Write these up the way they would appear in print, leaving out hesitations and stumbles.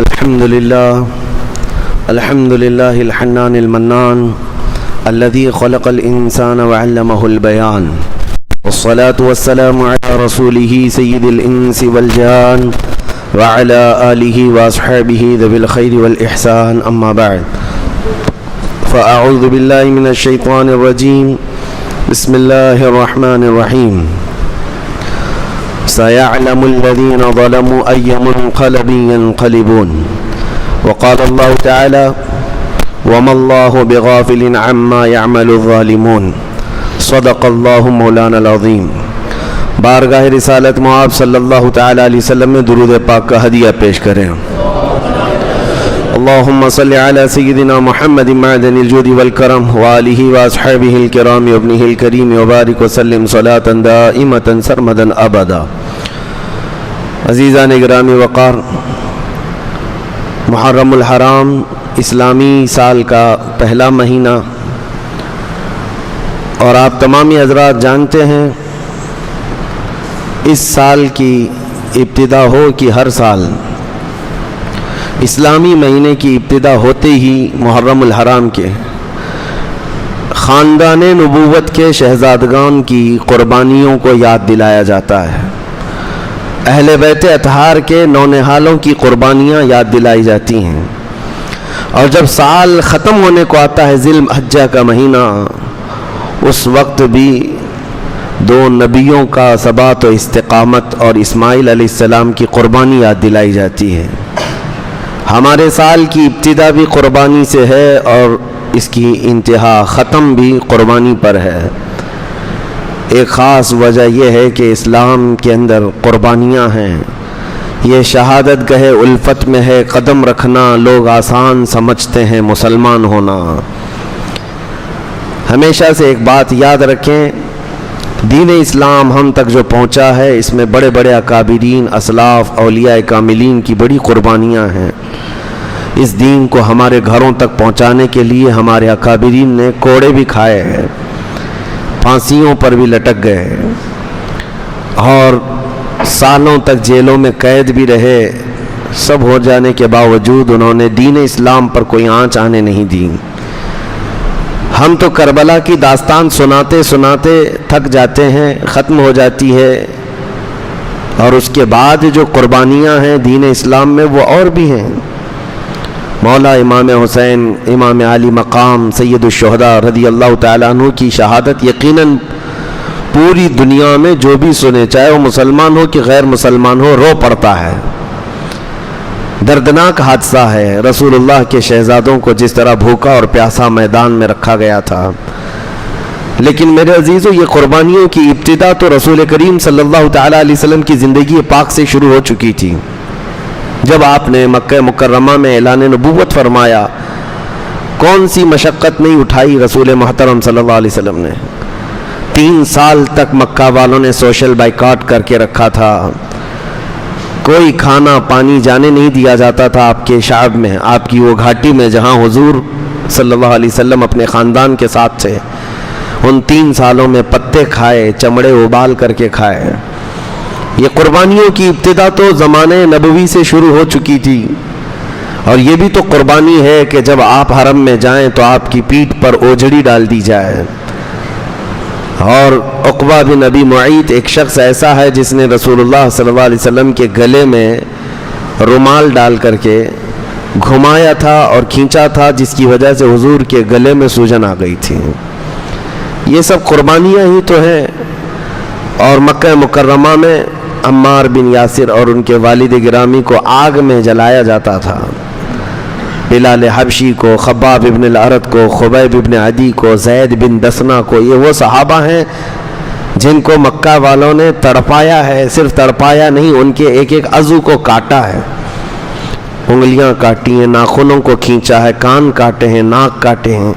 الحمد لله الحنان المنان الذي خلق الإنسان وعلمه البيان، والصلاة والسلام على رسوله سيد الإنس والجان وعلى آله وأصحابه ذوي الخير والإحسان، أما بعد فأعوذ بالله من الشيطان الرجيم. بسم الله الرحمن الرحيم. سيعلم الذين ظلموا أي منقلب ينقلبون. وقال الله تعالى: وما الله بغافل عما يعمل الظالمون. صدق الله مولانا العظیم. بارگاہ رسالت معاب صلی اللہ تعالی علیہ وسلم میں درود پاک کا ہدیہ پیش کریں. اللہم صلی علی سیدنا محمد معدن الجود والکرم وآلہ واصحابہ الکرام وابنہ الکریم وبارک وسلم صلاة دائمة سرمدا ابدا. عزیزان گرامی وقار، محرم الحرام اسلامی سال کا پہلا مہینہ، اور آپ تمامی حضرات جانتے ہیں اس سال کی ابتدا ہو کہ ہر سال اسلامی مہینے کی ابتدا ہوتے ہی محرم الحرام کے خاندان نبوت کے شہزادگان کی قربانیوں کو یاد دلایا جاتا ہے. اہل بیت اطہار کے نونہالوں کی قربانیاں یاد دلائی جاتی ہیں. اور جب سال ختم ہونے کو آتا ہے ذی الحجہ کا مہینہ، اس وقت بھی دو نبیوں کا ثبات و استقامت اور اسماعیل علیہ السلام کی قربانی یاد دلائی جاتی ہے. ہمارے سال کی ابتدا بھی قربانی سے ہے اور اس کی انتہا ختم بھی قربانی پر ہے. ایک خاص وجہ یہ ہے کہ اسلام کے اندر قربانیاں ہیں. یہ شہادت گاہ الفت میں ہے قدم رکھنا، لوگ آسان سمجھتے ہیں مسلمان ہونا. ہمیشہ سے ایک بات یاد رکھیں، دین اسلام ہم تک جو پہنچا ہے اس میں بڑے بڑے اکابرین، اسلاف، اولیاء کاملین کی بڑی قربانیاں ہیں. اس دین کو ہمارے گھروں تک پہنچانے کے لیے ہمارے اکابرین نے کوڑے بھی کھائے ہیں، پھانسیوں پر بھی لٹک گئے اور سالوں تک جیلوں میں قید بھی رہے. سب ہو جانے کے باوجود انہوں نے دین اسلام پر کوئی آنچ آنے نہیں دی. ہم تو کربلا کی داستان سناتے سناتے تھک جاتے ہیں، ختم ہو جاتی ہے، اور اس کے بعد جو قربانیاں ہیں دین اسلام میں وہ اور بھی ہیں. مولا امام حسین، امام علی مقام سید الشہداء رضی اللہ تعالیٰ عنہ کی شہادت یقیناً پوری دنیا میں جو بھی سنے، چاہے وہ مسلمان ہو کہ غیر مسلمان ہو، رو پڑتا ہے. دردناک حادثہ ہے. رسول اللہ کے شہزادوں کو جس طرح بھوکا اور پیاسا میدان میں رکھا گیا تھا. لیکن میرے عزیزو، یہ قربانیوں کی ابتدا تو رسول کریم صلی اللہ تعالیٰ علیہ وسلم کی زندگی پاک سے شروع ہو چکی تھی. جب آپ نے مکہ مکرمہ میں اعلان نبوت فرمایا، کون سی مشقت نہیں اٹھائی رسول محترم صلی اللہ علیہ وسلم نے. 3 سال تک مکہ والوں نے سوشل بائیکاٹ کر کے رکھا تھا. کوئی کھانا پانی جانے نہیں دیا جاتا تھا آپ کے شعب میں، آپ کی وہ گھاٹی میں جہاں حضور صلی اللہ علیہ وسلم اپنے خاندان کے ساتھ تھے. ان 3 سالوں میں پتے کھائے، چمڑے ابال کر کے کھائے. یہ قربانیوں کی ابتدا تو زمانے نبوی سے شروع ہو چکی تھی. اور یہ بھی تو قربانی ہے کہ جب آپ حرم میں جائیں تو آپ کی پیٹھ پر اوجھڑی ڈال دی جائے. اور عقبہ بن ابی معیط ایک شخص ایسا ہے جس نے رسول اللہ صلی اللہ علیہ وسلم کے گلے میں رومال ڈال کر کے گھمایا تھا اور کھینچا تھا، جس کی وجہ سے حضور کے گلے میں سوجن آ گئی تھی. یہ سب قربانیاں ہی تو ہیں. اور مکہ مکرمہ میں عمار بن یاسر اور ان کے والد گرامی کو آگ میں جلایا جاتا تھا. بلال حبشی کو، خباب ابن الارت کو، خبیب ابن عدی کو، زید بن دسنہ کو، یہ وہ صحابہ ہیں جن کو مکہ والوں نے تڑپایا ہے. صرف تڑپایا نہیں، ان کے ایک ایک عضو کو کاٹا ہے. انگلیاں کاٹی ہیں، ناخنوں کو کھینچا ہے، کان کاٹے ہیں، ناک کاٹے ہیں.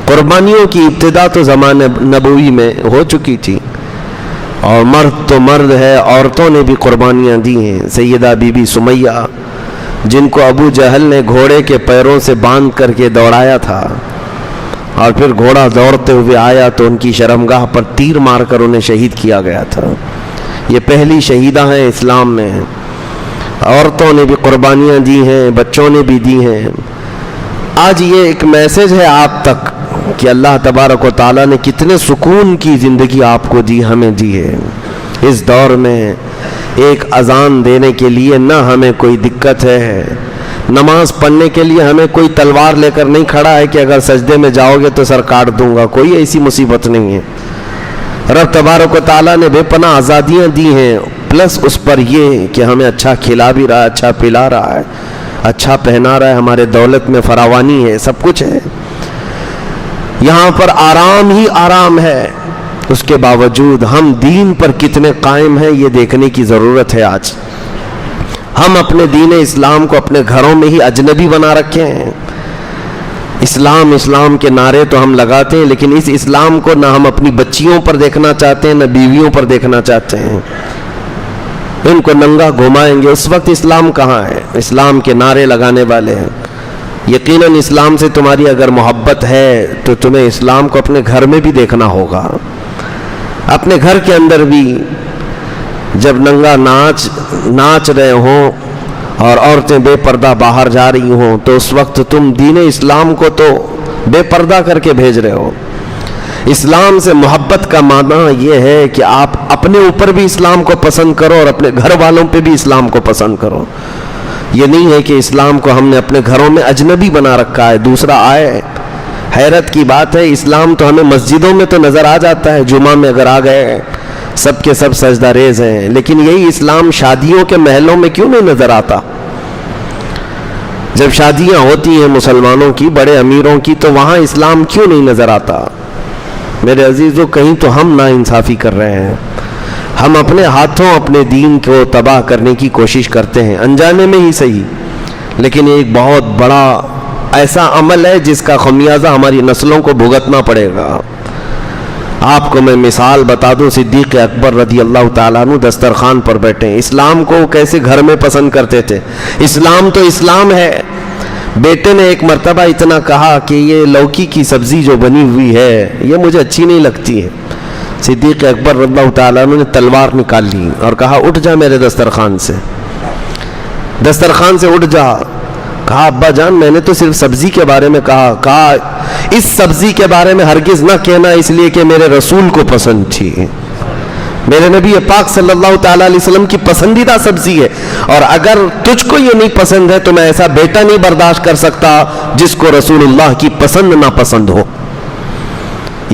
قربانیوں کی ابتدا تو زمانے نبوی میں ہو چکی تھی. اور مرد تو مرد ہے، عورتوں نے بھی قربانیاں دی ہیں. سیدہ بی بی سمیہ، جن کو ابو جہل نے گھوڑے کے پیروں سے باندھ کر کے دوڑایا تھا، اور پھر گھوڑا دوڑتے ہوئے آیا تو ان کی شرمگاہ پر تیر مار کر انہیں شہید کیا گیا تھا. یہ پہلی شہیدہ ہیں اسلام میں. عورتوں نے بھی قربانیاں دی ہیں، بچوں نے بھی دی ہیں۔ آج یہ ایک میسج ہے آپ تک کہ اللہ تبارک و تعالیٰ نے کتنے سکون کی زندگی آپ کو دی، ہمیں دی ہے۔ اس دور میں ایک اذان دینے کے لیے نہ ہمیں کوئی دقت ہے، نماز پڑھنے کے لیے ہمیں کوئی تلوار لے کر نہیں کھڑا ہے کہ اگر سجدے میں جاؤ گے تو سر کاٹ دوں گا، کوئی ایسی مصیبت نہیں ہے۔ رب تبارک و تعالیٰ نے بے پناہ آزادیاں دی ہیں، پلس اس پر یہ کہ ہمیں اچھا کھلا بھی رہا ہے، اچھا پلا رہا ہے، اچھا پہنا رہا ہے، ہمارے دولت میں فراوانی ہے، سب کچھ ہے۔ یہاں پر آرام ہی آرام ہے، اس کے باوجود ہم دین پر کتنے قائم ہیں یہ دیکھنے کی ضرورت ہے۔ آج ہم اپنے دین اسلام کو اپنے گھروں میں ہی اجنبی بنا رکھے ہیں۔ اسلام اسلام کے نعرے تو ہم لگاتے ہیں، لیکن اس اسلام کو نہ ہم اپنی بچیوں پر دیکھنا چاہتے ہیں، نہ بیویوں پر دیکھنا چاہتے ہیں۔ ان کو ننگا گھمائیں گے، اس وقت اسلام کہاں ہے؟ اسلام کے نعرے لگانے والے ہیں۔ یقیناً اسلام سے تمہاری اگر محبت ہے تو تمہیں اسلام کو اپنے گھر میں بھی دیکھنا ہوگا، اپنے گھر کے اندر بھی۔ جب ننگا ناچ رہے ہوں اور عورتیں بے پردہ باہر جا رہی ہوں تو اس وقت تم دین اسلام کو تو بے پردہ کر کے بھیج رہے ہو۔ اسلام سے محبت کا معنی یہ ہے کہ آپ اپنے اوپر بھی اسلام کو پسند کرو اور اپنے گھر والوں پہ بھی اسلام کو پسند کرو۔ یہ نہیں ہے کہ اسلام کو ہم نے اپنے گھروں میں اجنبی بنا رکھا ہے، دوسرا آئے۔ حیرت کی بات ہے، اسلام تو ہمیں مسجدوں میں تو نظر آ جاتا ہے، جمعہ میں اگر آ گئے سب کے سب سجدہ ریز ہیں، لیکن یہی اسلام شادیوں کے محلوں میں کیوں نہیں نظر آتا؟ جب شادیاں ہوتی ہیں مسلمانوں کی، بڑے امیروں کی، تو وہاں اسلام کیوں نہیں نظر آتا؟ میرے عزیزو، کہیں تو ہم ناانصافی کر رہے ہیں، ہم اپنے ہاتھوں اپنے دین کو تباہ کرنے کی کوشش کرتے ہیں، انجانے میں ہی صحیح، لیکن یہ ایک بہت بڑا ایسا عمل ہے جس کا خمیازہ ہماری نسلوں کو بھگتنا پڑے گا۔ آپ کو میں مثال بتا دوں، صدیق اکبر رضی اللہ تعالیٰ عنہ دسترخوان پر بیٹھے، اسلام کو کیسے گھر میں پسند کرتے تھے۔ اسلام تو اسلام ہے۔ بیٹے نے ایک مرتبہ اتنا کہا کہ یہ لوکی کی سبزی جو بنی ہوئی ہے یہ مجھے اچھی نہیں لگتی ہے۔ صدیق اکبر رضی اللہ تعالیٰ عنہ نے تلوار نکال لی اور کہا اٹھ جا میرے دسترخوان سے، دسترخوان سے اٹھ جا۔ کہا ابا جان میں نے تو صرف سبزی کے بارے میں کہا اس سبزی کے بارے میں ہرگز نہ کہنا، اس لیے کہ میرے رسول کو پسند تھی، میرے نبی پاک صلی اللہ تعالیٰ علیہ وسلم کی پسندیدہ سبزی ہے، اور اگر تجھ کو یہ نہیں پسند ہے تو میں ایسا بیٹا نہیں برداشت کر سکتا جس کو رسول اللہ کی پسند نہ پسند ہو۔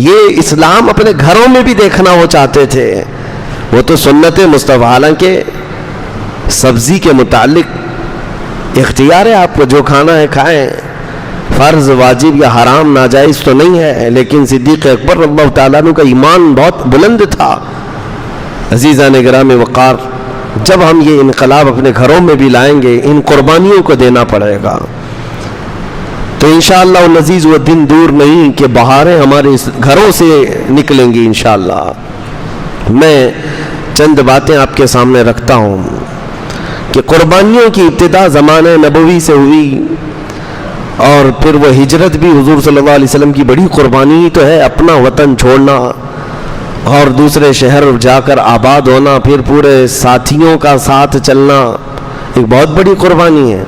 یہ اسلام اپنے گھروں میں بھی دیکھنا وہ چاہتے تھے۔ وہ تو سنت مصطفیٰ، حالانکہ سبزی کے متعلق اختیار ہے، آپ کو جو کھانا ہے کھائیں، فرض واجب یا حرام ناجائز تو نہیں ہے، لیکن صدیق اکبر رضی اللہ تعالیٰ عنہ کا ایمان بہت بلند تھا۔ عزیزان گرامی وقار، جب ہم یہ انقلاب اپنے گھروں میں بھی لائیں گے، ان قربانیوں کو دینا پڑے گا، تو انشاءاللہ العزیز وہ دن دور نہیں کہ بہاریں ہمارے گھروں سے نکلیں گی انشاءاللہ۔ میں چند باتیں آپ کے سامنے رکھتا ہوں کہ قربانیوں کی ابتدا زمانہ نبوی سے ہوئی، اور پھر وہ ہجرت بھی حضور صلی اللہ علیہ وسلم کی بڑی قربانی تو ہے، اپنا وطن چھوڑنا اور دوسرے شہر جا کر آباد ہونا، پھر پورے ساتھیوں کا ساتھ چلنا، ایک بہت بڑی قربانی ہے۔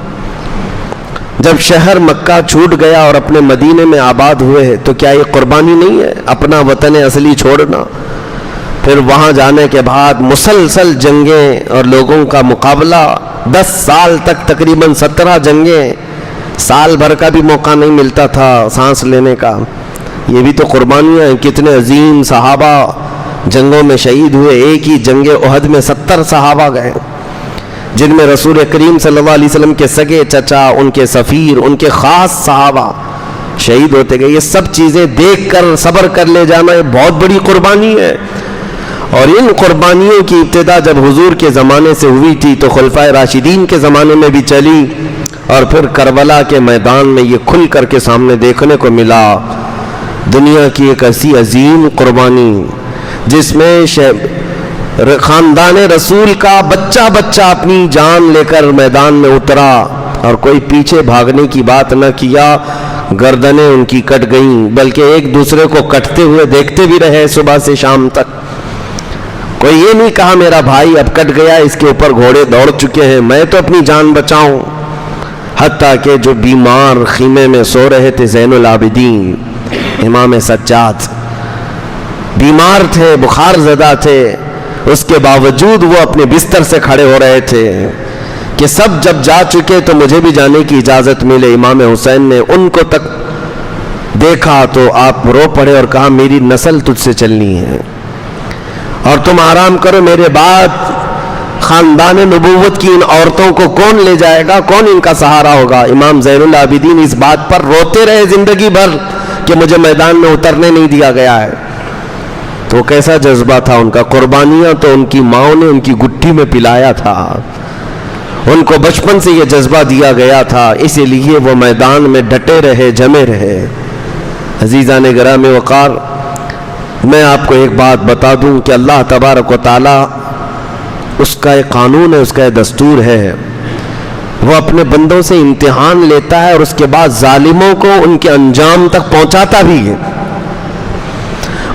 جب شہر مکہ چھوٹ گیا اور اپنے مدینے میں آباد ہوئے تو کیا یہ قربانی نہیں ہے؟ اپنا وطن اصلی چھوڑنا، پھر وہاں جانے کے بعد مسلسل جنگیں اور لوگوں کا مقابلہ، 10 سال تک تقریباً 17 جنگیں، سال بھر کا بھی موقع نہیں ملتا تھا سانس لینے کا۔ یہ بھی تو قربانیاں ہیں۔ کتنے عظیم صحابہ جنگوں میں شہید ہوئے، ایک ہی جنگ احد میں 70 صحابہ گئے، جن میں رسول کریم صلی اللہ علیہ وسلم کے سگے چچا، ان کے سفیر، ان کے خاص صحابہ شہید ہوتے گئے۔ یہ سب چیزیں دیکھ کر صبر کر لے جانا یہ بہت بڑی قربانی ہے، اور ان قربانیوں کی ابتدا جب حضور کے زمانے سے ہوئی تھی تو خلفائے راشدین کے زمانے میں بھی چلی، اور پھر کربلا کے میدان میں یہ کھل کر کے سامنے دیکھنے کو ملا۔ دنیا کی ایک ایسی عظیم قربانی جس میں خاندان رسول کا بچہ بچہ اپنی جان لے کر میدان میں اترا، اور کوئی پیچھے بھاگنے کی بات نہ کیا، گردنیں ان کی کٹ گئیں، بلکہ ایک دوسرے کو کٹتے ہوئے دیکھتے بھی رہے صبح سے شام تک۔ کوئی یہ نہیں کہا میرا بھائی اب کٹ گیا، اس کے اوپر گھوڑے دوڑ چکے ہیں، میں تو اپنی جان بچاؤں۔ حتیٰ کہ جو بیمار خیمے میں سو رہے تھے، زین العابدین امام سجاد بیمار تھے، بخار زدہ تھے، اس کے باوجود وہ اپنے بستر سے کھڑے ہو رہے تھے کہ سب جب جا چکے تو مجھے بھی جانے کی اجازت ملے۔ امام حسین نے ان کو تک دیکھا تو آپ رو پڑے اور کہا میری نسل تجھ سے چلنی ہے اور تم آرام کرو، میرے بعد خاندان نبوت کی ان عورتوں کو کون لے جائے گا، کون ان کا سہارا ہوگا؟ امام زین العابدین اس بات پر روتے رہے زندگی بھر کہ مجھے میدان میں اترنے نہیں دیا گیا ہے۔ تو کیسا جذبہ تھا ان کا، قربانیاں تو ان کی ماں نے ان کی گٹھی میں پلایا تھا، ان کو بچپن سے یہ جذبہ دیا گیا تھا، اسی لیے وہ میدان میں ڈٹے رہے، جمے رہے۔ عزیزان گرامی وقار، میں آپ کو ایک بات بتا دوں کہ اللہ تبارک و تعالی اس کا ایک قانون ہے، اس کا ایک دستور ہے، وہ اپنے بندوں سے امتحان لیتا ہے اور اس کے بعد ظالموں کو ان کے انجام تک پہنچاتا بھی ہے۔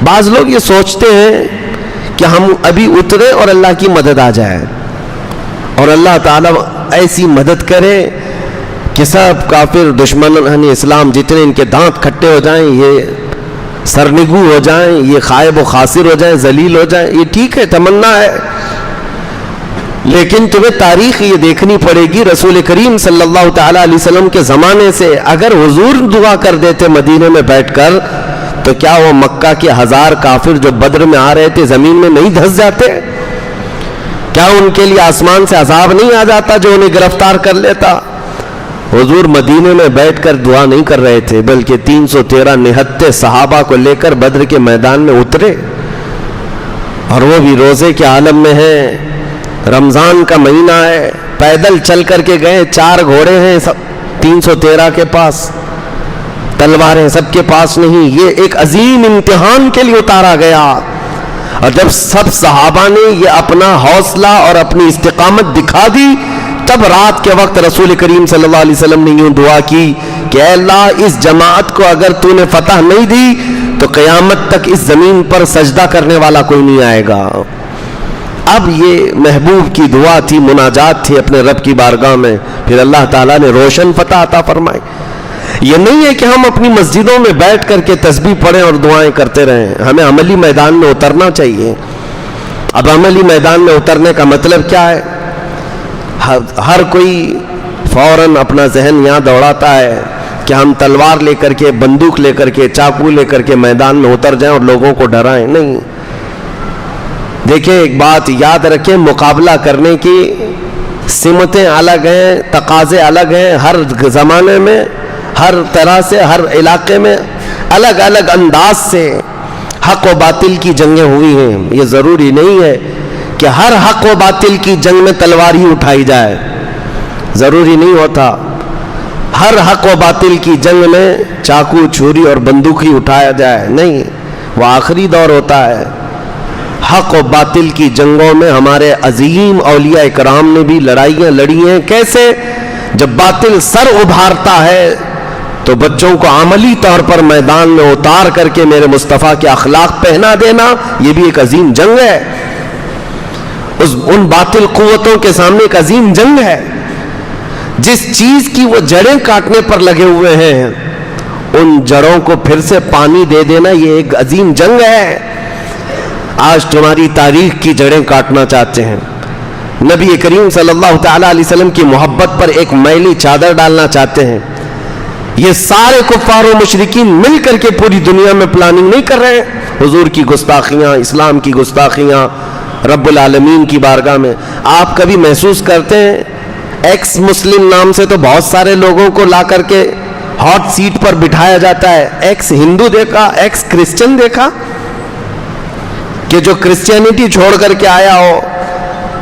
بعض لوگ یہ سوچتے ہیں کہ ہم ابھی اترے اور اللہ کی مدد آ جائے اور اللہ تعالیٰ ایسی مدد کرے کہ سب کافر دشمنان اسلام جتنے ان کے دانت کھٹے ہو جائیں، یہ سرنگو ہو جائیں، یہ خائب و خاسر ہو جائیں، ذلیل ہو جائیں۔ یہ ٹھیک ہے، تمنا ہے، لیکن تمہیں تاریخ یہ دیکھنی پڑے گی۔ رسول کریم صلی اللہ تعالیٰ علیہ وسلم کے زمانے سے اگر حضور دعا کر دیتے مدینے میں بیٹھ کر تو کیا وہ مکہ کے 1000 کافر جو بدر میں آ رہے تھے زمین میں نہیں دھس جاتے؟ کیا ان کے لیے آسمان سے عذاب نہیں آ جاتا جو انہیں گرفتار کر لیتا؟ حضور مدینے میں بیٹھ کر دعا نہیں کر رہے تھے، بلکہ 313 نہتے صحابہ کو لے کر بدر کے میدان میں اترے، اور وہ بھی روزے کے عالم میں ہیں، رمضان کا مہینہ ہے، پیدل چل کر کے گئے، 4 گھوڑے ہیں سب 313 کے پاس، تلواریں سب کے پاس نہیں۔ یہ ایک عظیم امتحان کے لیے اتارا گیا، اور جب سب صحابہ نے یہ اپنا حوصلہ اور اپنی استقامت دکھا دی، تب رات کے وقت رسول کریم صلی اللہ علیہ وسلم نے یوں دعا کی کہ اے اللہ اس جماعت کو اگر تو نے فتح نہیں دی تو قیامت تک اس زمین پر سجدہ کرنے والا کوئی نہیں آئے گا۔ اب یہ محبوب کی دعا تھی، مناجات تھی اپنے رب کی بارگاہ میں، پھر اللہ تعالیٰ نے روشن فتح عطا فرمائی۔ یہ نہیں ہے کہ ہم اپنی مسجدوں میں بیٹھ کر کے تسبیح پڑھیں اور دعائیں کرتے رہیں، ہمیں عملی میدان میں اترنا چاہیے۔ اب عملی میدان میں اترنے کا مطلب کیا ہے؟ ہر کوئی فوراً اپنا ذہن یہاں دوڑاتا ہے کہ ہم تلوار لے کر کے، بندوق لے کر کے، چاقو لے کر کے میدان میں اتر جائیں اور لوگوں کو ڈرائیں، نہیں۔ دیکھیں ایک بات یاد رکھیں، مقابلہ کرنے کی سمتیں الگ ہیں، تقاضے الگ ہیں، ہر زمانے میں، ہر طرح سے، ہر علاقے میں الگ الگ انداز سے حق و باطل کی جنگیں ہوئی ہیں۔ یہ ضروری نہیں ہے کہ ہر حق و باطل کی جنگ میں تلوار ہی اٹھائی جائے، ضروری نہیں ہوتا۔ ہر حق و باطل کی جنگ میں چاقو، چھری اور بندوق ہی اٹھایا جائے، نہیں، وہ آخری دور ہوتا ہے۔ حق و باطل کی جنگوں میں ہمارے عظیم اولیاء کرام نے بھی لڑائیاں لڑی ہیں۔ کیسے؟ جب باطل سر ابھارتا ہے تو بچوں کو عملی طور پر میدان میں اتار کر کے میرے مصطفیٰ کے اخلاق پہنا دینا، یہ بھی ایک عظیم جنگ ہے۔ ان باطل قوتوں کے سامنے ایک عظیم جنگ ہے۔ جس چیز کی وہ جڑیں کاٹنے پر لگے ہوئے ہیں، ان جڑوں کو پھر سے پانی دے دینا، یہ ایک عظیم جنگ ہے۔ آج تمہاری تاریخ کی جڑیں کاٹنا چاہتے ہیں، نبی کریم صلی اللہ تعالیٰ علیہ وسلم کی محبت پر ایک میلی چادر ڈالنا چاہتے ہیں۔ یہ سارے کفار و مشرکین مل کر کے پوری دنیا میں پلاننگ نہیں کر رہے ہیں، حضور کی گستاخیاں، اسلام کی گستاخیاں رب العالمین کی بارگاہ میں۔ آپ کبھی محسوس کرتے ہیں ایکس مسلم نام سے تو بہت سارے لوگوں کو لا کر کے ہاٹ سیٹ پر بٹھایا جاتا ہے، ایکس ہندو دیکھا، ایکس کرسچن دیکھا، کہ جو کرسچینٹی چھوڑ کر کے آیا ہو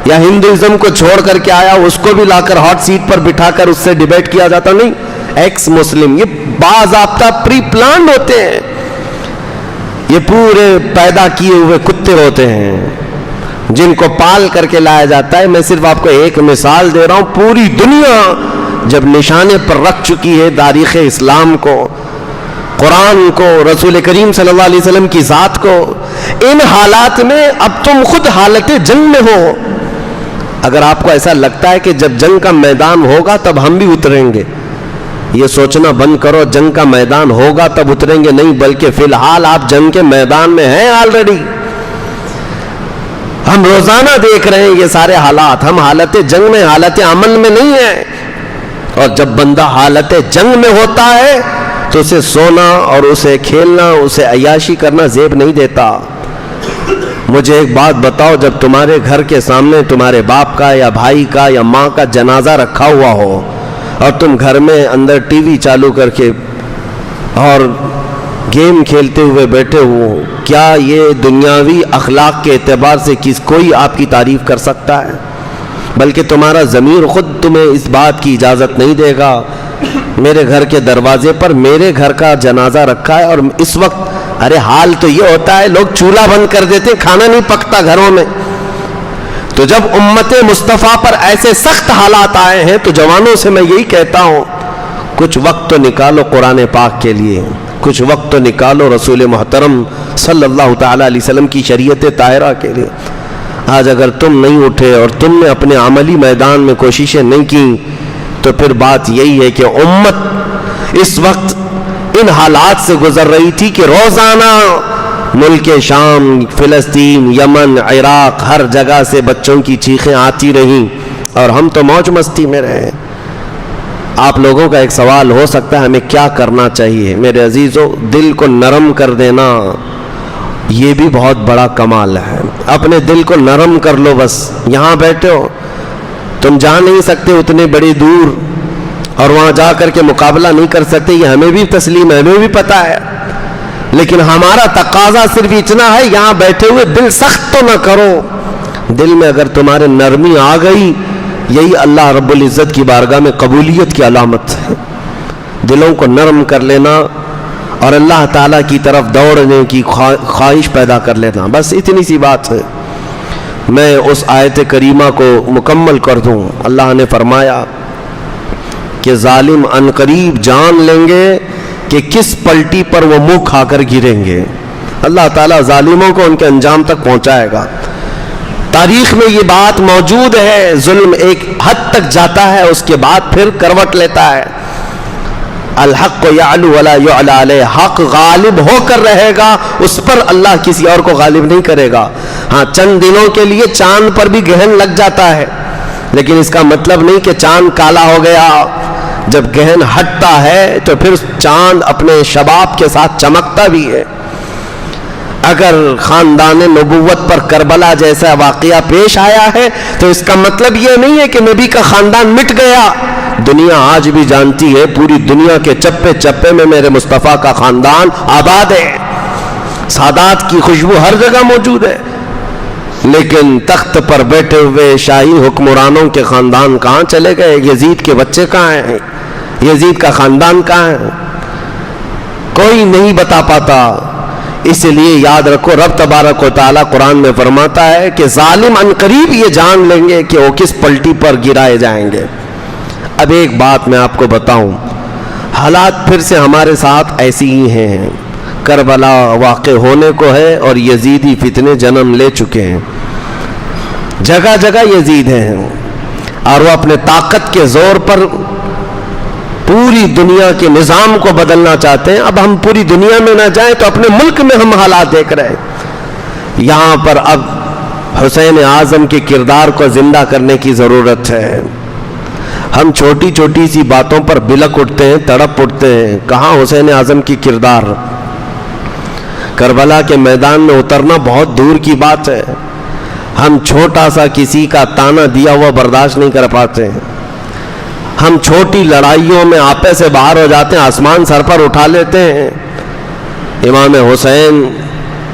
یا ہندوازم کو چھوڑ کر کے آیا ہو، اس کو بھی لا کر ہاٹ سیٹ پر بٹھا کر اس سے ڈیبیٹ کیا جاتا، نہیں، ایکس مسلم۔ یہ باضابطہ پری پلانڈ ہوتے ہیں، یہ پورے پیدا کیے ہوئے کتے ہوتے ہیں جن کو پال کر کے لایا جاتا ہے۔ میں صرف آپ کو ایک مثال دے رہا ہوں، پوری دنیا جب نشانے پر رکھ چکی ہے تاریخ اسلام کو، قرآن کو, رسول کریم صلی اللہ علیہ وسلم کی ذات کو. ان حالات میں اب تم خود حالت جنگ میں ہو. اگر آپ کو ایسا لگتا ہے کہ جب جنگ کا میدان ہوگا تب ہم بھی اتریں گے, یہ سوچنا بند کرو جنگ کا میدان ہوگا تب اتریں گے, نہیں, بلکہ فی الحال آپ جنگ کے میدان میں ہیں آلریڈی. ہم روزانہ دیکھ رہے ہیں یہ سارے حالات. ہم حالت جنگ میں, حالت عمل میں نہیں ہیں. اور جب بندہ حالت جنگ میں ہوتا ہے تو اسے سونا اور اسے کھیلنا, اسے عیاشی کرنا زیب نہیں دیتا. مجھے ایک بات بتاؤ, جب تمہارے گھر کے سامنے تمہارے باپ کا یا بھائی کا یا ماں کا جنازہ رکھا ہوا ہو اور تم گھر میں اندر ٹی وی چالو کر کے اور گیم کھیلتے ہوئے بیٹھے ہو, کیا یہ دنیاوی اخلاق کے اعتبار سے کوئی آپ کی تعریف کر سکتا ہے؟ بلکہ تمہارا ضمیر خود تمہیں اس بات کی اجازت نہیں دے گا. میرے گھر کے دروازے پر میرے گھر کا جنازہ رکھا ہے اور اس وقت, ارے حال تو یہ ہوتا ہے لوگ چولہا بند کر دیتے, کھانا نہیں پکتا گھروں میں. تو جب امت مصطفیٰ پر ایسے سخت حالات آئے ہیں تو جوانوں سے میں یہی کہتا ہوں, کچھ وقت تو نکالو قرآن پاک کے لیے, کچھ وقت تو نکالو رسول محترم صلی اللہ تعالی علیہ وسلم کی شریعت طاہرہ کے لیے. آج اگر تم نہیں اٹھے اور تم نے اپنے عملی میدان میں کوششیں نہیں کی تو پھر بات یہی ہے کہ امت اس وقت ان حالات سے گزر رہی تھی کہ روزانہ ملک شام, فلسطین, یمن, عراق, ہر جگہ سے بچوں کی چیخیں آتی رہیں اور ہم تو موج مستی میں رہے. آپ لوگوں کا ایک سوال ہو سکتا ہے, ہمیں کیا کرنا چاہیے؟ میرے عزیزو, دل کو نرم کر دینا یہ بھی بہت بڑا کمال ہے. اپنے دل کو نرم کر لو. بس یہاں بیٹھے ہو, تم جا نہیں سکتے اتنے بڑی دور اور وہاں جا کر کے مقابلہ نہیں کر سکتے, یہ ہمیں بھی تسلیم ہے, ہمیں بھی پتہ ہے. لیکن ہمارا تقاضا صرف اتنا ہے, یہاں بیٹھے ہوئے دل سخت تو نہ کرو. دل میں اگر تمہارے نرمی آ گئی, یہی اللہ رب العزت کی بارگاہ میں قبولیت کی علامت ہے. دلوں کو نرم کر لینا اور اللہ تعالیٰ کی طرف دوڑنے کی خواہش پیدا کر لینا, بس اتنی سی بات ہے. میں اس آیت کریمہ کو مکمل کر دوں. اللہ نے فرمایا کہ ظالم عنقریب جان لیں گے کہ کس پلٹی پر وہ منہ کھا کر گریں گے. اللہ تعالیٰ ظالموں کو ان کے انجام تک پہنچائے گا. تاریخ میں یہ بات موجود ہے, ظلم ایک حد تک جاتا ہے, اس کے بعد پھر کروٹ لیتا ہے. الحق یعلو ولا یعلی علیہ, حق غالب ہو کر رہے گا, اس پر اللہ کسی اور کو غالب نہیں کرے گا. ہاں, چند دنوں کے لیے چاند پر بھی گہن لگ جاتا ہے, لیکن اس کا مطلب نہیں کہ چاند کالا ہو گیا. جب گہن ہٹتا ہے تو پھر چاند اپنے شباب کے ساتھ چمکتا بھی ہے. اگر خاندان نبوت پر کربلا جیسا واقعہ پیش آیا ہے تو اس کا مطلب یہ نہیں ہے کہ نبی کا خاندان مٹ گیا. دنیا آج بھی جانتی ہے, پوری دنیا کے چپے چپے میں میرے مصطفیٰ کا خاندان آباد ہے. سادات کی خوشبو ہر جگہ موجود ہے, لیکن تخت پر بیٹھے ہوئے شاہی حکمرانوں کے خاندان کہاں چلے گئے؟ یزید کے بچے کہاں ہیں؟ یزید کا خاندان کہاں ہے؟ کوئی نہیں بتا پاتا. اس لیے یاد رکھو, رب تبارک و تعالیٰ قرآن میں فرماتا ہے کہ ظالم عنقریب یہ جان لیں گے کہ وہ کس پلٹی پر گرائے جائیں گے. اب ایک بات میں آپ کو بتاؤں, حالات پھر سے ہمارے ساتھ ایسی ہی ہیں. کربلا واقع ہونے کو ہے اور یزیدی فتنے جنم لے چکے ہیں. جگہ جگہ یزید ہیں اور وہ اپنے طاقت کے زور پر پوری دنیا کے نظام کو بدلنا چاہتے ہیں. اب ہم پوری دنیا میں نہ جائیں تو اپنے ملک میں ہم حالات دیکھ رہے ہیں. یہاں پر اب حسین اعظم کے کردار کو زندہ کرنے کی ضرورت ہے. ہم چھوٹی چھوٹی سی باتوں پر بلک اٹھتے ہیں, تڑپ اٹھتے ہیں. کہاں حسین اعظم کی کردار؟ کربلا کے میدان میں اترنا بہت دور کی بات ہے. ہم چھوٹا سا کسی کا تانا دیا ہوا برداشت نہیں کر پاتے. ہم چھوٹی لڑائیوں میں آپے سے باہر ہو جاتے ہیں, آسمان سر پر اٹھا لیتے ہیں. امام حسین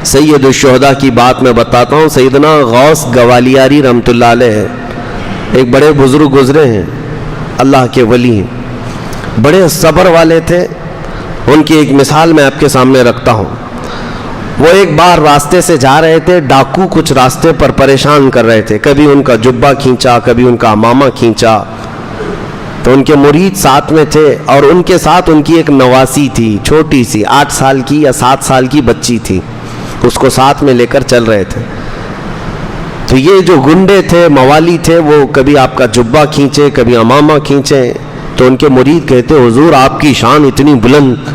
سید الشہداء کی بات میں بتاتا ہوں. سیدنا غوث گوالیاری رحمۃ اللہ علیہ ایک بڑے بزرگ گزرے ہیں, اللہ کے ولی ہیں, بڑے صبر والے تھے. ان کی ایک مثال میں آپ کے سامنے رکھتا ہوں. وہ ایک بار راستے سے جا رہے تھے, ڈاکو کچھ راستے پر پریشان کر رہے تھے. کبھی ان کا جبہ کھینچا, کبھی ان کا امامہ کھینچا. تو ان کے مرید ساتھ میں تھے اور ان کے ساتھ ان کی ایک نواسی تھی، چھوٹی سی 8 سال کی یا 7 سال کی بچی تھی، اس کو ساتھ میں لے کر چل رہے تھے۔ تو یہ جو گنڈے تھے، موالی تھے، وہ کبھی آپ کا جبہ کھینچے، کبھی امامہ کھینچے، تو ان کے مرید کہتے حضور آپ کی شان اتنی بلند،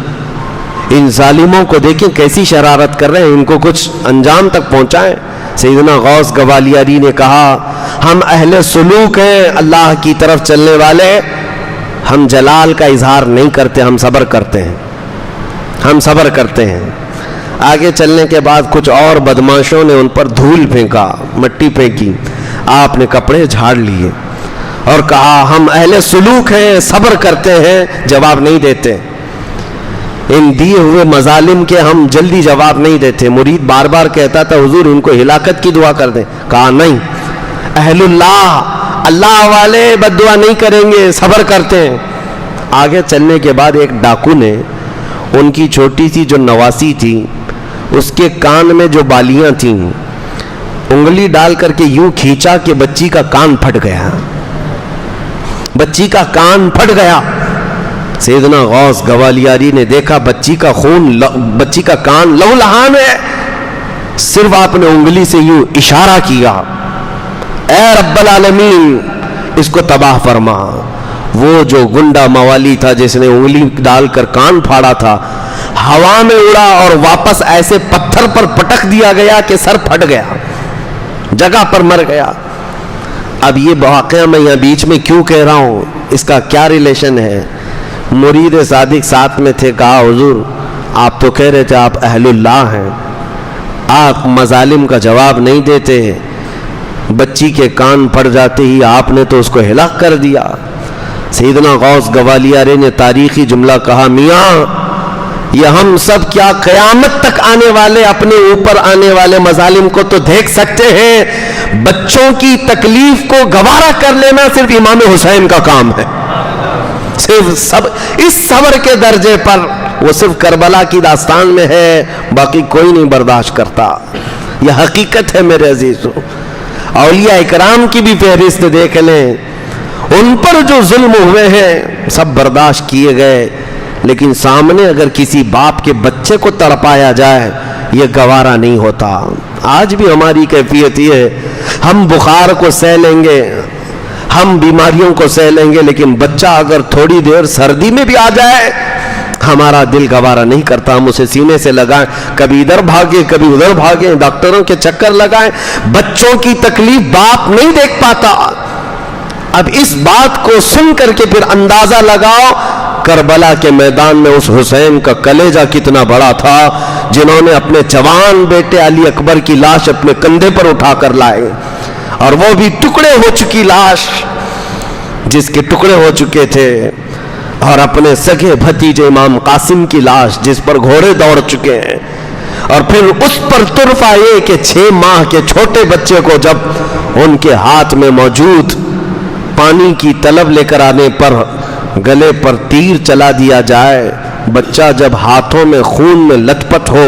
ان ظالموں کو دیکھیں کیسی شرارت کر رہے ہیں، ان کو کچھ انجام تک پہنچائیں۔ سیدنا غوث گوالیاری نے کہا ہم اہل سلوک ہیں، اللہ کی طرف چلنے والے، ہم جلال کا اظہار نہیں کرتے، ہم صبر کرتے ہیں، ہم صبر کرتے ہیں۔ آگے چلنے کے بعد کچھ اور بدماشوں نے ان پر دھول پھینکا، مٹی پھینکی، آپ نے کپڑے جھاڑ لیے اور کہا ہم اہل سلوک ہیں، صبر کرتے ہیں، جواب نہیں دیتے، ان دیے ہوئے مظالم کے ہم جلدی جواب نہیں دیتے۔ مرید بار بار کہتا تھا حضور ان کو ہلاکت کی دعا کر دیں، کہا نہیں، اہل اللہ، اللہ والے بد دعا نہیں کریں گے، صبر کرتے ہیں۔ آگے چلنے کے بعد ایک ڈاکو نے ان کی چھوٹی سی جو نواسی تھی اس کے کان میں جو بالیاں تھیں انگلی ڈال کر کے یوں کھینچا کہ بچی کا کان پھٹ گیا، بچی کا کان پھٹ گیا۔ سیدنا غوث گوالیاری نے دیکھا بچی کا خون، بچی کا کان لہو لہان ہے، صرف آپ نے انگلی سے یوں اشارہ کیا، اے رب العالمین اس کو تباہ فرما۔ وہ جو گنڈا موالی تھا جس نے انگلی ڈال کر کان پھاڑا تھا، ہوا میں اڑا اور واپس ایسے پتھر پر پٹک دیا گیا کہ سر پھٹ گیا، جگہ پر مر گیا۔ اب یہ واقعہ میں یہاں بیچ میں کیوں کہہ رہا ہوں، اس کا کیا ریلیشن ہے؟ مرید صادق ساتھ میں تھے، کہا حضور آپ تو کہہ رہے تھے آپ اہل اللہ ہیں، آپ مظالم کا جواب نہیں دیتے، بچی کے کان پھٹ جاتے ہی آپ نے تو اس کو ہلاک کر دیا۔ سیدنا غوث گوالیاری نے تاریخی جملہ کہا، میاں یہ ہم سب کیا قیامت تک آنے والے اپنے اوپر آنے والے مظالم کو تو دیکھ سکتے ہیں، بچوں کی تکلیف کو گوارا کر لینا صرف امام حسین کا کام ہے، صرف سب اس صبر کے درجے پر وہ صرف کربلا کی داستان میں ہے، باقی کوئی نہیں برداشت کرتا۔ یہ حقیقت ہے میرے عزیزوں۔ اولیاء اکرام کی بھی فہرست دیکھ لیں، ان پر جو ظلم ہوئے ہیں سب برداشت کیے گئے، لیکن سامنے اگر کسی باپ کے بچے کو تڑپایا جائے یہ گوارا نہیں ہوتا۔ آج بھی ہماری کیفیت یہ ہے، ہم بخار کو سہ لیں گے، ہم بیماریوں کو سہ لیں گے، لیکن بچہ اگر تھوڑی دیر سردی میں بھی آ جائے ہمارا دل گوارا نہیں کرتا، ہم اسے سینے سے لگائیں، کبھی ادھر بھاگیں کبھی ادھر بھاگیں، ڈاکٹروں کے چکر لگائیں، بچوں کی تکلیف باپ نہیں دیکھ پاتا۔ اب اس بات کو سن کر کے پھر اندازہ لگاؤ کربلا کے میدان میں اس حسین کا کلیجہ کتنا بڑا تھا، جنہوں نے اپنے جوان بیٹے علی اکبر کی لاش اپنے کندھے پر اٹھا کر لائے، اور وہ بھی ٹکڑے ہو چکی لاش، جس کے ٹکڑے ہو چکے تھے، اور اپنے سگے بھتیجے امام قاسم کی لاش جس پر گھوڑے دوڑ چکے ہیں، اور پھر اس پر طرفہ یہ کہ 6 ماہ کے چھوٹے بچے کو جب ان کے ہاتھ میں موجود پانی کی طلب لے کر آنے پر گلے پر تیر چلا دیا جائے، بچہ جب ہاتھوں میں خون میں لت پت ہو،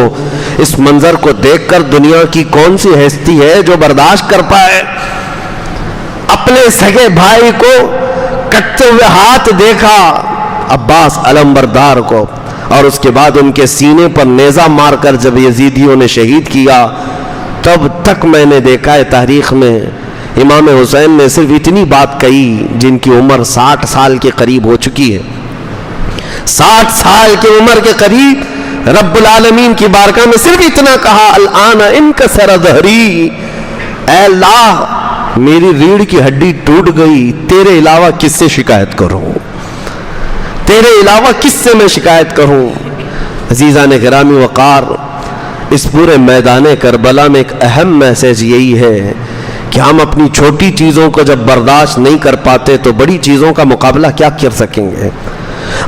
اس منظر کو دیکھ کر دنیا کی کون سی ہستی ہے جو برداشت کر پائے؟ اپنے سگے بھائی کو کٹتے ہوئے ہاتھ دیکھا، عباس علمبردار کو، اور اس کے بعد ان کے سینے پر نیزہ مار کر جب یزیدیوں نے شہید کیا، تب تک میں نے دیکھا ہے تاریخ میں امام حسین نے صرف اتنی بات کہی، جن کی عمر 60 سال کے قریب ہو چکی ہے، 60 سال کی عمر کے قریب رب العالمین کی بارگاہ میں صرف اتنا کہا، الآن انکسر ظہری، اے اللہ میری ریڑھ کی ہڈی ٹوٹ گئی، تیرے علاوہ کس سے شکایت کروں، تیرے علاوہ کس سے میں شکایت کروں۔ عزیزان گرامی وقار، اس پورے میدان کربلا میں ایک اہم میسج یہی ہے کہ ہم اپنی چھوٹی چیزوں کو جب برداشت نہیں کر پاتے تو بڑی چیزوں کا مقابلہ کیا کر سکیں گے۔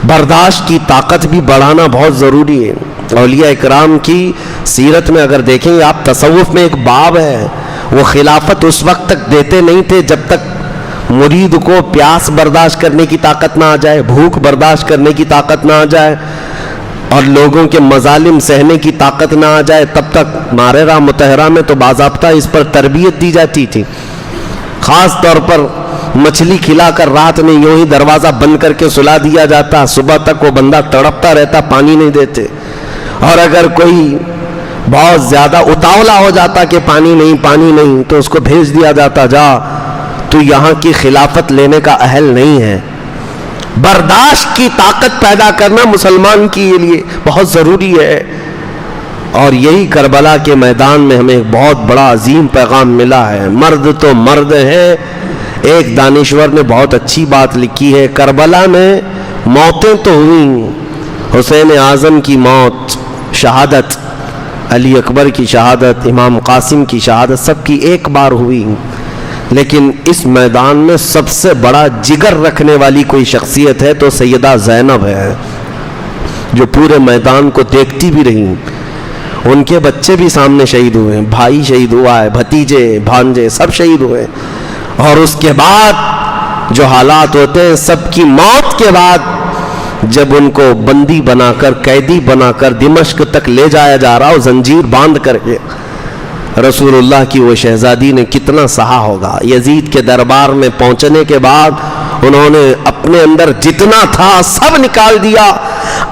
برداشت کی طاقت بھی بڑھانا بہت ضروری ہے۔ اولیاء اکرام کی سیرت میں اگر دیکھیں گے آپ، تصوف میں ایک باب ہے، وہ خلافت اس وقت تک دیتے نہیں تھے جب تک مرید کو پیاس برداشت کرنے کی طاقت نہ آ جائے، بھوک برداشت کرنے کی طاقت نہ آ جائے، اور لوگوں کے مظالم سہنے کی طاقت نہ آ جائے، تب تک ماررہ متحرہ میں تو باضابطہ اس پر تربیت دی جاتی تھی۔ خاص طور پر مچھلی کھلا کر رات میں یوں ہی دروازہ بند کر کے سلا دیا جاتا، صبح تک وہ بندہ تڑپتا رہتا، پانی نہیں دیتے. اور اگر کوئی بہت زیادہ اتاولا ہو جاتا کہ پانی نہیں تو اس کو بھیج دیا جاتا، جا تو یہاں کی خلافت لینے کا اہل نہیں ہے. برداشت کی طاقت پیدا کرنا مسلمان کے لیے بہت ضروری ہے. اور یہی کربلا کے میدان میں ہمیں ایک بہت بڑا عظیم پیغام ملا ہے. مرد تو مرد ہے. ایک دانشور نے بہت اچھی بات لکھی ہے، کربلا میں موتیں تو ہوئیں، حسین اعظم کی موت، شہادت، علی اکبر کی شہادت، امام قاسم کی شہادت، سب کی ایک بار ہوئی، لیکن اس میدان میں سب سے بڑا جگر رکھنے والی کوئی شخصیت ہے تو سیدہ زینب ہے، جو پورے میدان کو دیکھتی بھی رہی. ان کے بچے بھی سامنے شہید ہوئے، بھائی شہید ہوا ہے، بھتیجے بھانجے سب شہید ہوئے. اور اس کے بعد جو حالات ہوتے ہیں، سب کی موت کے بعد جب ان کو بندی بنا کر، قیدی بنا کر دمشق تک لے جایا جا رہا، زنجیر باندھ کر کے، رسول اللہ کی وہ شہزادی نے کتنا سہا ہوگا. یزید کے دربار میں پہنچنے کے بعد انہوں نے اپنے اندر جتنا تھا سب نکال دیا.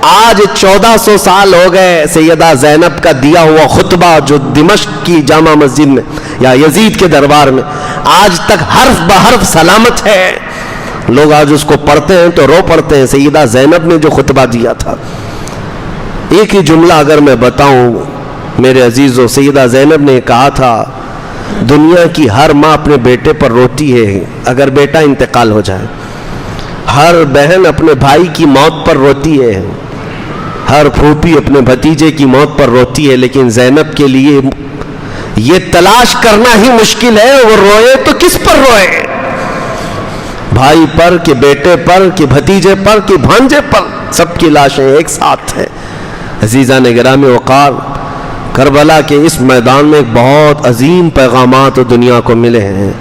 آج 1400 سال ہو گئے سیدہ زینب کا دیا ہوا خطبہ جو دمشق کی جامع مسجد میں یا یزید کے دربار میں آج تک حرف بحرف سلامت ہے. لوگ آج اس کو پڑھتے ہیں تو رو پڑتے ہیں. سیدہ زینب نے جو خطبہ دیا تھا، ایک ہی جملہ اگر میں بتاؤں میرے عزیزو، سیدہ زینب نے کہا تھا، دنیا کی ہر ماں اپنے بیٹے پر روتی ہے اگر بیٹا انتقال ہو جائے، ہر بہن اپنے بھائی کی موت پر روتی ہے، ہر پھوپھی اپنے بھتیجے کی موت پر روتی ہے، لیکن زینب کے لیے یہ تلاش کرنا ہی مشکل ہے وہ روئے تو کس پر روئے، بھائی پر کہ بیٹے پر کہ بھتیجے پر کہ بھانجے پر، سب کی لاشیں ایک ساتھ ہیں. عزیزان گرامی وقار، کربلا کے اس میدان میں بہت عظیم پیغامات دنیا کو ملے ہیں.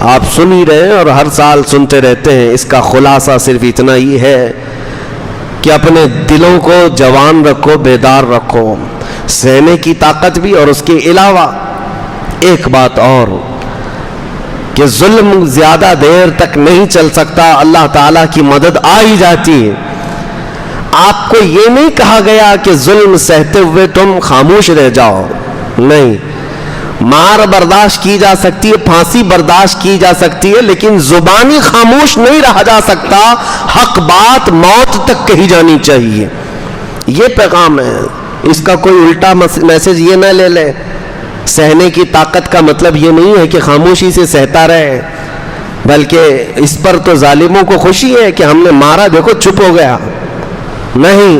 آپ سن ہی رہے ہیں اور ہر سال سنتے رہتے ہیں. اس کا خلاصہ صرف اتنا ہی ہے کہ اپنے دلوں کو جوان رکھو، بیدار رکھو، سہنے کی طاقت بھی، اور اس کے علاوہ ایک بات اور کہ ظلم زیادہ دیر تک نہیں چل سکتا، اللہ تعالیٰ کی مدد آ ہی جاتی ہے. آپ کو یہ نہیں کہا گیا کہ ظلم سہتے ہوئے تم خاموش رہ جاؤ، نہیں، مار برداشت کی جا سکتی ہے، پھانسی برداشت کی جا سکتی ہے، لیکن زبانی خاموش نہیں رہا جا سکتا. حق بات موت تک کہی جانی چاہیے. یہ پیغام ہے. اس کا کوئی الٹا میسج یہ نہ لے لے. سہنے کی طاقت کا مطلب یہ نہیں ہے کہ خاموشی سے سہتا رہے، بلکہ اس پر تو ظالموں کو خوشی ہے کہ ہم نے مارا، دیکھو چپ ہو گیا. نہیں،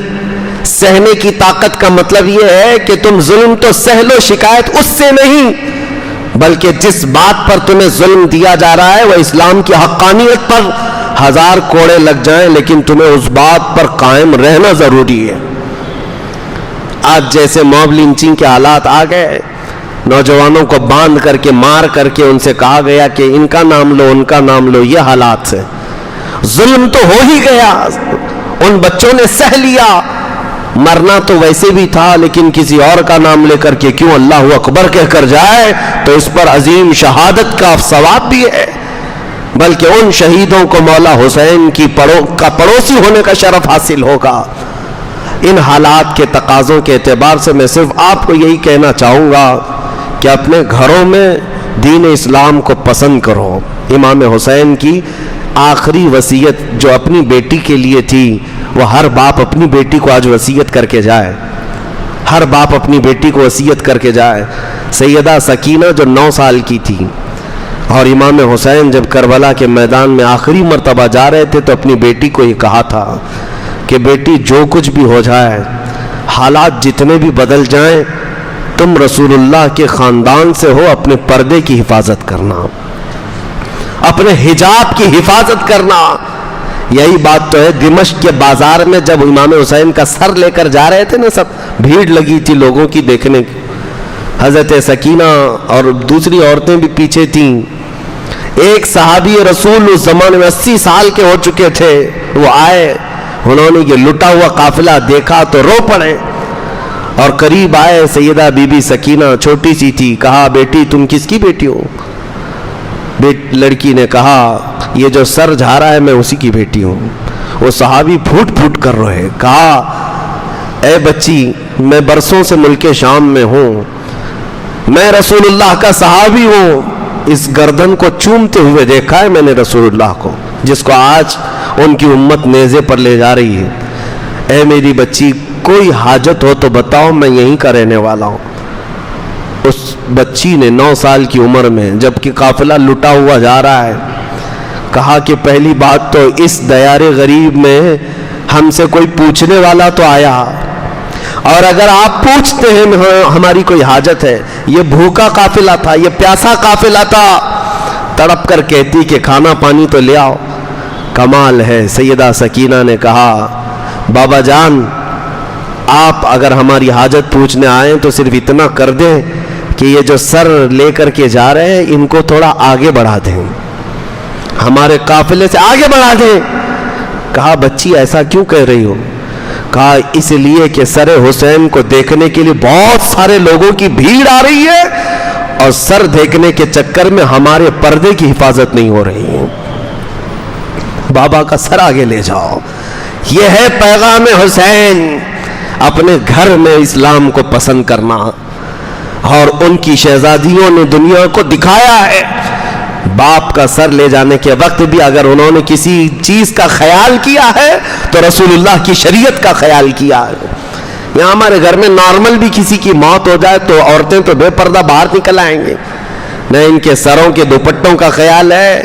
سہنے کی طاقت کا مطلب یہ ہے کہ تم ظلم تو سہ لو، شکایت اس سے نہیں، بلکہ جس بات پر تمہیں ظلم دیا جا رہا ہے وہ اسلام کی حقانیت پر 1000 کوڑے لگ جائیں، لیکن تمہیں اس بات پر قائم رہنا ضروری ہے. آج جیسے موب لنچنگ کے حالات آ گئے، نوجوانوں کو باندھ کر کے مار کر کے ان سے کہا گیا کہ ان کا نام لو ان کا نام لو، یہ حالات سے ظلم تو ہو ہی گیا. ان بچوں نے سہ لیا، مرنا تو ویسے بھی تھا، لیکن کسی اور کا نام لے کر کے کیوں اللہ اکبر کہہ کر جائے تو اس پر عظیم شہادت کا ثواب بھی ہے، بلکہ ان شہیدوں کو مولا حسین کی پڑوسی ہونے کا شرف حاصل ہوگا. ان حالات کے تقاضوں کے اعتبار سے میں صرف آپ کو یہی کہنا چاہوں گا کہ اپنے گھروں میں دین اسلام کو پسند کرو. امام حسین کی آخری وصیت جو اپنی بیٹی کے لیے تھی، وہ ہر باپ اپنی بیٹی کو آج وصیت کر کے جائے، ہر باپ اپنی بیٹی کو وصیت کر کے جائے. سیدہ سکینہ جو 9 سال کی تھی، اور امام حسین جب کربلا کے میدان میں آخری مرتبہ جا رہے تھے تو اپنی بیٹی کو یہ کہا تھا کہ بیٹی جو کچھ بھی ہو جائے، حالات جتنے بھی بدل جائیں، تم رسول اللہ کے خاندان سے ہو، اپنے پردے کی حفاظت کرنا، اپنے حجاب کی حفاظت کرنا. یہی بات تو ہے. دمشق کے بازار میں جب امام حسین کا سر لے کر جا رہے تھے نا، سب بھیڑ لگی تھی لوگوں کی دیکھنے کی. حضرت سکینہ اور دوسری عورتیں بھی پیچھے تھیں. ایک صحابی رسول اس زمانے میں 80 سال کے ہو چکے تھے، وہ آئے، انہوں نے یہ لٹا ہوا قافلہ دیکھا تو رو پڑے اور قریب آئے. سیدہ بی بی سکینہ چھوٹی سی تھی، کہا بیٹی تم کس کی بیٹی ہو؟ لڑکی نے کہا یہ جو سر جھا رہا ہے میں اسی کی بیٹی ہوں۔ وہ صحابی پھوٹ پھوٹ کر روئے، کہا اے بچی میں برسوں سے ملک شام میں ہوں، میں رسول اللہ کا صحابی ہوں، اس گردن کو چومتے ہوئے دیکھا ہے میں نے رسول اللہ کو، جس کو آج ان کی امت نیزے پر لے جا رہی ہے۔ اے میری بچی کوئی حاجت ہو تو بتاؤ، میں یہیں کا رہنے والا ہوں۔ اس بچی نے 9 سال کی عمر میں، جبکہ قافلہ لٹا ہوا جا رہا ہے، کہا کہ پہلی بات تو اس دیار غریب میں ہم سے کوئی پوچھنے والا تو آیا، اور اگر آپ پوچھتے ہیں ہماری کوئی حاجت ہے، یہ بھوکا قافلہ تھا، یہ پیاسا قافلہ تھا، تڑپ کر کہتی کہ کھانا پانی تو لے آؤ۔ کمال ہے، سیدہ سکینہ نے کہا بابا جان آپ اگر ہماری حاجت پوچھنے آئیں تو صرف اتنا کر دیں کہ یہ جو سر لے کر کے جا رہے ہیں ان کو تھوڑا آگے بڑھا دیں، ہمارے قافلے سے آگے بڑھا دیں۔ کہا بچی ایسا کیوں کہہ رہی ہو؟ کہا اس لیے کہ سر حسین کو دیکھنے کے لیے بہت سارے لوگوں کی بھیڑ آ رہی ہے، اور سر دیکھنے کے چکر میں ہمارے پردے کی حفاظت نہیں ہو رہی ہے، بابا کا سر آگے لے جاؤ۔ یہ ہے پیغام حسین، اپنے گھر میں اسلام کو پسند کرنا، اور ان کی شہزادیوں نے دنیا کو دکھایا ہے باپ کا سر لے جانے کے وقت بھی اگر انہوں نے کسی چیز کا خیال کیا ہے تو رسول اللہ کی شریعت کا خیال کیا ہے۔ یہاں ہمارے گھر میں نارمل بھی کسی کی موت ہو جائے تو عورتیں تو بے پردہ باہر نکل آئیں گے، نہ ان کے سروں کے دوپٹوں کا خیال ہے،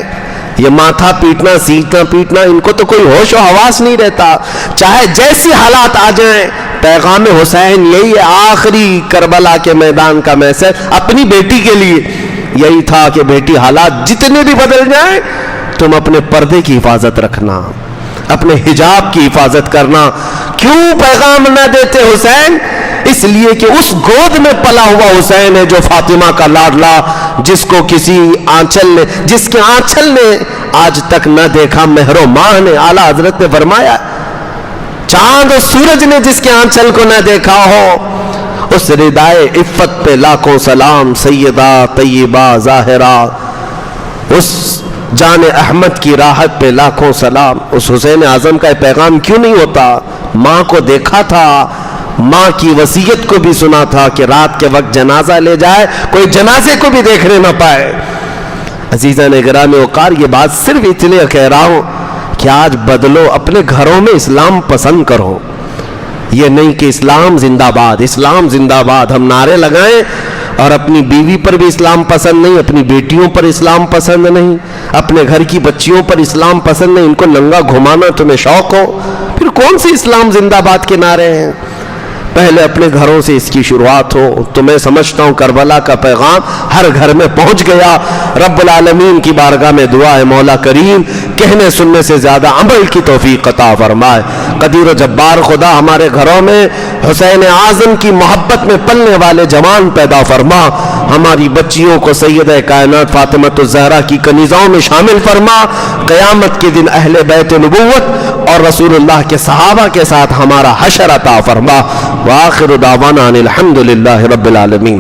یہ ماتھا پیٹنا سینٹنا پیٹنا ان کو تو کوئی ہوش و حواس نہیں رہتا، چاہے جیسی حالات آ جائیں۔ پیغام حسین یہی ہے، آخری کربلا کے میدان کا میسج اپنی بیٹی کے لیے یہی تھا کہ بیٹی حالات جتنے بھی بدل جائیں تم اپنے پردے کی حفاظت رکھنا، اپنے حجاب کی حفاظت کرنا۔ کیوں پیغام نہ دیتے حسین؟ اس لیے کہ اس گود میں پلا ہوا حسین ہے جو فاطمہ کا لاڈلا، جس کو کسی آنچل نے، جس کے آنچل نے آج تک نہ دیکھا مہر و ماہ نے، اعلیٰ حضرت نے فرمایا چاند و سورج نے جس کے آنچل کو نہ دیکھا ہو، اس ردائے عفت پہ لاکھوں سلام، سیدہ طیبہ ظاہرہ، اس جان احمد کی راحت پہ لاکھوں سلام۔ اس حسین اعظم کا پیغام کیوں نہیں ہوتا؟ ماں کو دیکھا تھا، ماں کی وصیت کو بھی سنا تھا کہ رات کے وقت جنازہ لے جائے، کوئی جنازے کو بھی دیکھنے نہ پائے۔ عزیزان گرامی وقار، یہ بات صرف اس لیے کہہ رہا ہوں کہ آج بدلو، اپنے گھروں میں اسلام پسند کرو، یہ نہیں کہ اسلام زندہ باد، اسلام زندہ باد ہم نعرے لگائیں اور اپنی بیوی پر بھی اسلام پسند نہیں، اپنی بیٹیوں پر اسلام پسند نہیں، اپنے گھر کی بچیوں پر اسلام پسند نہیں، ان کو ننگا گھمانا تمہیں شوق ہو، پھر کون سی اسلام زندہ باد کے نعرے ہیں؟ پہلے اپنے گھروں سے اس کی شروعات ہو۔ تو میں سمجھتا ہوں کربلا کا پیغام ہر گھر میں پہنچ گیا۔ رب العالمین کی بارگاہ میں دعا ہے مولا کریم کہنے سننے سے زیادہ عمل کی توفیق عطا فرمائے۔ قدیر و جبار خدا ہمارے گھروں میں حسین اعظم کی محبت میں پلنے والے جوان پیدا فرما، ہماری بچیوں کو سیدہ کائنات فاطمۃ الزہرا کی کنیزوں میں شامل فرما، قیامت کے دن اہل بیت نبوت اور رسول اللہ کے صحابہ کے ساتھ ہمارا حشر عطا فرما۔ وآخر دعوانا ان الحمد للہ رب العالمین۔